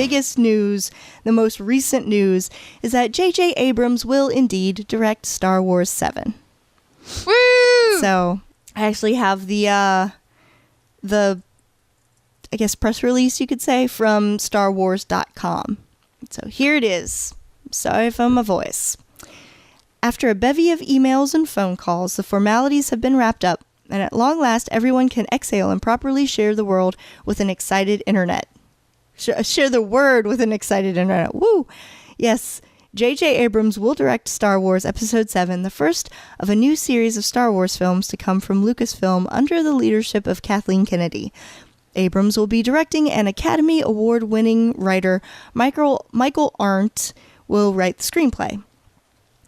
biggest news, the most recent news, is that J.J. Abrams will indeed direct Star Wars 7. Woo! So I actually have the I guess press release, you could say, from StarWars.com. So here it is. Sorry for my voice. After a bevy of emails and phone calls, the formalities have been wrapped up, and at long last, everyone can exhale and properly share the world with an excited internet. Share the word with an excited internet. Woo! Yes, J.J. Abrams will direct Star Wars Episode 7, the first of a new series of Star Wars films to come from Lucasfilm under the leadership of Kathleen Kennedy. Abrams will be directing, and Academy Award-winning writer Michael Arndt will write the screenplay.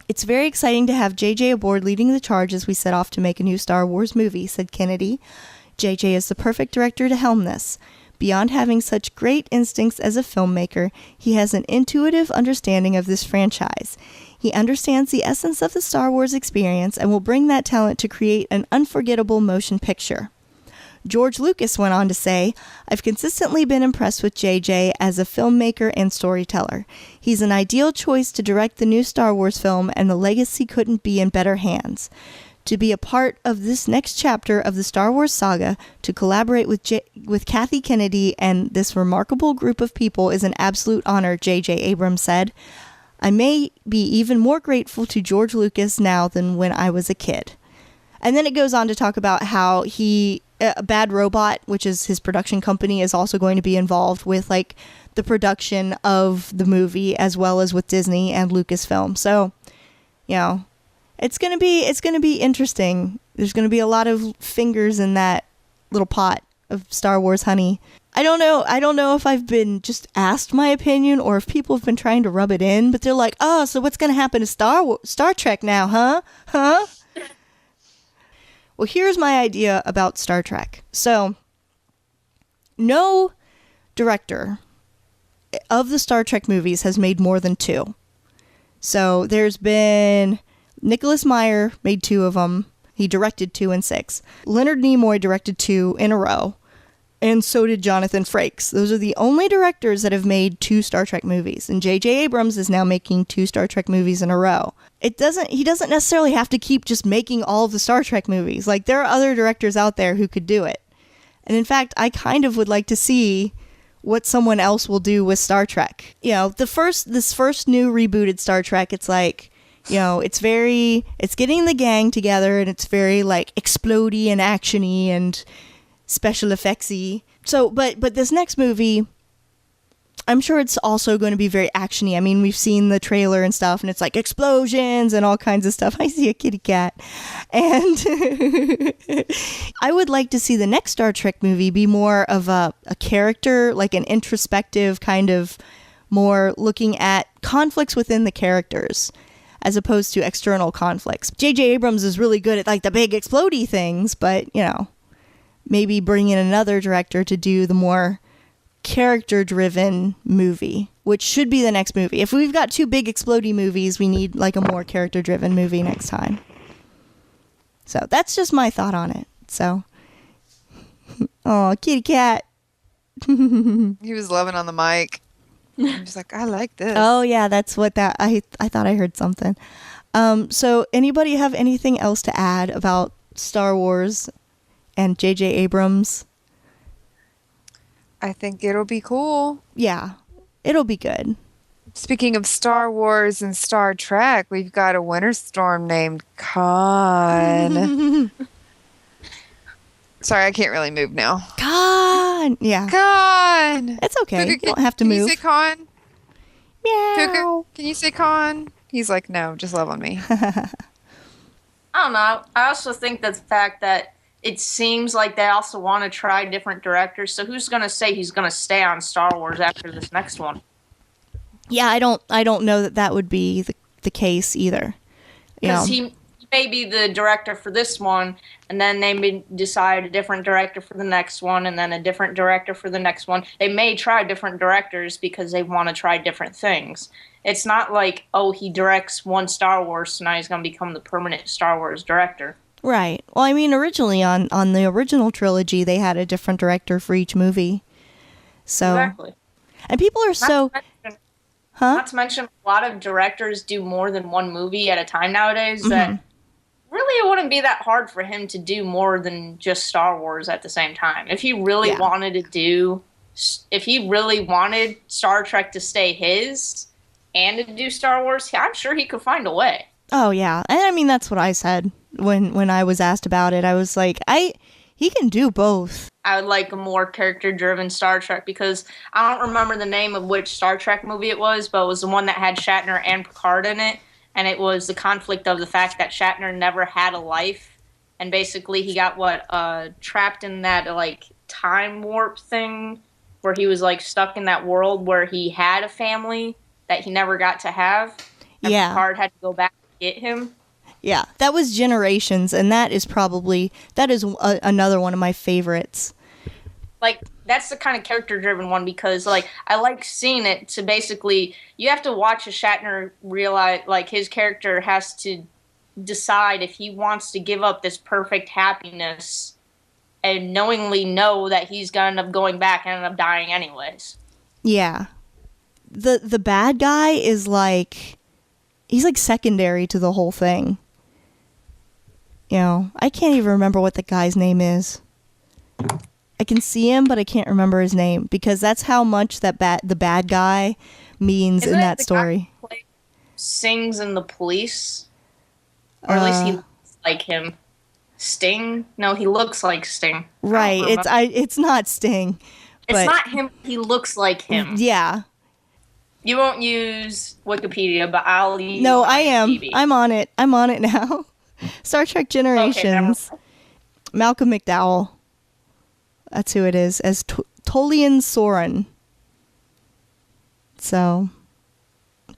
It's very exciting to have J.J. aboard leading the charge as we set off to make a new Star Wars movie, said Kennedy. J.J. is the perfect director to helm this. Beyond having such great instincts as a filmmaker, he has an intuitive understanding of this franchise. He understands the essence of the Star Wars experience and will bring that talent to create an unforgettable motion picture. George Lucas went on to say, I've consistently been impressed with J.J. as a filmmaker and storyteller. He's an ideal choice to direct the new Star Wars film, and the legacy couldn't be in better hands. To be a part of this next chapter of the Star Wars saga, to collaborate with Kathy Kennedy and this remarkable group of people is an absolute honor, J.J. Abrams said. I may be even more grateful to George Lucas now than when I was a kid. And then it goes on to talk about how Bad Robot, which is his production company, is also going to be involved with like the production of the movie as well as with Disney and Lucasfilm. So, you know, it's gonna be interesting. There's gonna be a lot of fingers in that little pot of Star Wars honey. I don't know if I've been just asked my opinion or if people have been trying to rub it in, but they're like, oh, so what's gonna happen to Star Trek now, huh? Well, here's my idea about Star Trek. So, no director of the Star Trek movies has made more than 2. So, there's been Nicholas Meyer made 2 of them. He directed 2 and 6. Leonard Nimoy directed 2 in a row. And so did Jonathan Frakes. Those are the only directors that have made 2 Star Trek movies. And J.J. Abrams is now making 2 Star Trek movies in a row. He doesn't necessarily have to keep just making all of the Star Trek movies. Like, there are other directors out there who could do it. And in fact, I kind of would like to see what someone else will do with Star Trek. You know, this first new rebooted Star Trek, it's like, you know, it's getting the gang together, and it's very like explodey and actiony and special effectsy. So, but this next movie, I'm sure it's also going to be very actiony. I mean, we've seen the trailer and stuff, and it's like explosions and all kinds of stuff. I see a kitty cat. And I would like to see the next Star Trek movie be more of a character, like an introspective kind of, more looking at conflicts within the characters as opposed to external conflicts. J.J. Abrams is really good at like the big explodey things, but, you know, maybe bring in another director to do the more character-driven movie, which should be the next movie. If we've got 2 big explodey movies, we need like a more character-driven movie next time. So that's just my thought on it. So, oh, kitty cat. He was loving on the mic. I'm just like, I like this. Oh yeah, that's what that. I thought I heard something. So anybody have anything else to add about Star Wars and J.J. Abrams? I think it'll be cool. Yeah, it'll be good. Speaking of Star Wars and Star Trek, we've got a winter storm named Khan. Sorry, I can't really move now. Khan! Yeah. Khan! It's okay. You don't have to move. move. Can you say Khan? Meow. Cougar, can you say Khan? He's like, no, just love on me. I don't know. I also think that the fact that it seems like they also want to try different directors. So who's going to say he's going to stay on Star Wars after this next one? Yeah, I don't know that would be the case either. Because he may be the director for this one, and then they may decide a different director for the next one, and then a different director for the next one. They may try different directors because they want to try different things. It's not like, oh, he directs one Star Wars, so now he's going to become the permanent Star Wars director. Right. Well, I mean, originally on the original trilogy, they had a different director for each movie. So, exactly. And people are so... Huh? Not to mention, a lot of directors do more than one movie at a time nowadays. That really it wouldn't be that hard for him to do more than just Star Wars at the same time. If he really wanted to do... If he really wanted Star Trek to stay his and to do Star Wars, I'm sure he could find a way. Oh, yeah. And I mean, that's what I said when I was asked about it. I was like, he can do both. I would like a more character-driven Star Trek because I don't remember the name of which Star Trek movie it was, but it was the one that had Shatner and Picard in it. And it was the conflict of the fact that Shatner never had a life. And basically he got, trapped in that, like, time warp thing where he was, like, stuck in that world where he had a family that he never got to have. And Picard had to go back and get him. Yeah, that was Generations, and that is another one of my favorites. Like, that's the kind of character-driven one because, like, I like seeing it to basically, you have to watch a Shatner realize, like, his character has to decide if he wants to give up this perfect happiness and knowingly know that he's going to end up going back and end up dying anyways. Yeah. The bad guy is, like, he's, like, secondary to the whole thing. You know, I can't even remember what the guy's name is. I can see him, but I can't remember his name because that's how much the bad guy means in that story. Guy sings in The Police, or at least he looks like him. Sting? No, he looks like Sting. Right. It's not Sting. It's not him. He looks like him. Yeah. You won't use Wikipedia, but I'll use. No, I am. IMDb. I'm on it. I'm on it now. Star Trek Generations. Okay, Malcolm McDowell. That's who it is, as Tolian Soren. So,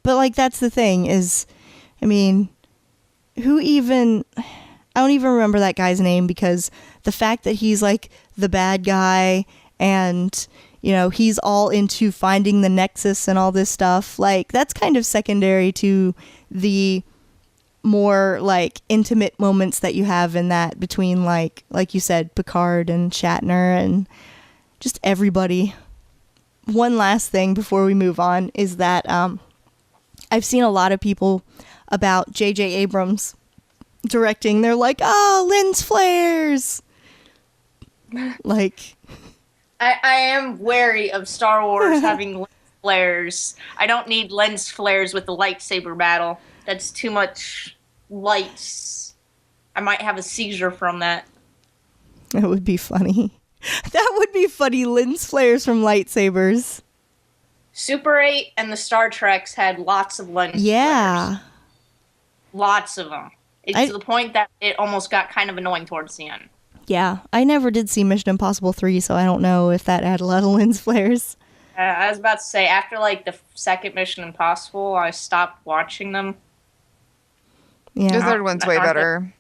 but like that's the thing is, I mean, I don't even remember that guy's name because the fact that he's like the bad guy and, you know, he's all into finding the Nexus and all this stuff, like that's kind of secondary to the more like intimate moments that you have in that between like you said, Picard and Shatner and just everybody. One last thing before we move on is that I've seen a lot of people about J.J. Abrams directing. They're like, oh, lens flares. Like, I am wary of Star Wars having lens flares. I don't need lens flares with the lightsaber battle. That's too much lights. I might have a seizure from that. That would be funny. That would be funny. Lens flares from lightsabers. Super 8 and the Star Treks had lots of lens flares. Lots of them. It's to the point that it almost got kind of annoying towards the end. Yeah. I never did see Mission Impossible 3, so I don't know if that had a lot of lens flares. I was about to say, after like the second Mission Impossible, I stopped watching them. Yeah. The third one's way better.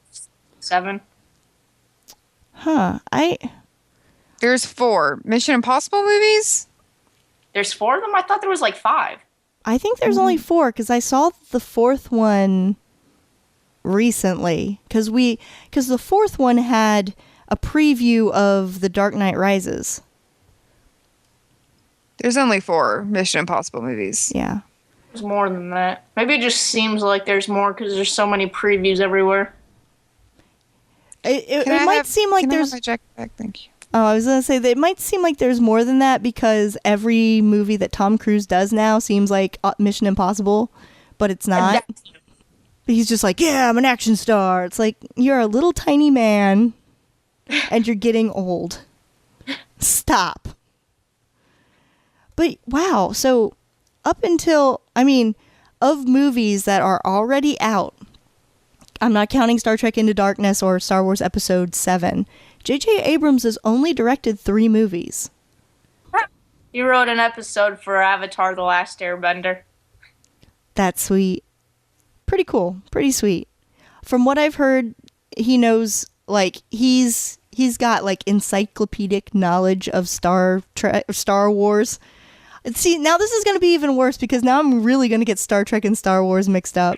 7. Huh. There's 4 Mission Impossible movies? There's 4 of them? I thought there was like 5. I think there's only 4 because I saw the 4th one recently. Because the 4th one had a preview of The Dark Knight Rises. There's only 4 Mission Impossible movies. Yeah. There's more than that. Maybe it just seems like there's more because there's so many previews everywhere. It might seem like there's... Can I have my jacket back? Thank you. Oh, I was going to say that it might seem like there's more than that because every movie that Tom Cruise does now seems like Mission Impossible, but it's not. He's just like, yeah, I'm an action star. It's like, you're a little tiny man and you're getting old. Stop. But wow, so up until, of movies that are already out, I'm not counting Star Trek Into Darkness or Star Wars Episode 7, J.J. Abrams has only directed 3 movies. You wrote an episode for Avatar: The Last Airbender. That's sweet. Pretty cool. Pretty sweet. From what I've heard, he knows, like, he's got, like, encyclopedic knowledge of Star Wars. See, now this is going to be even worse because now I'm really going to get Star Trek and Star Wars mixed up.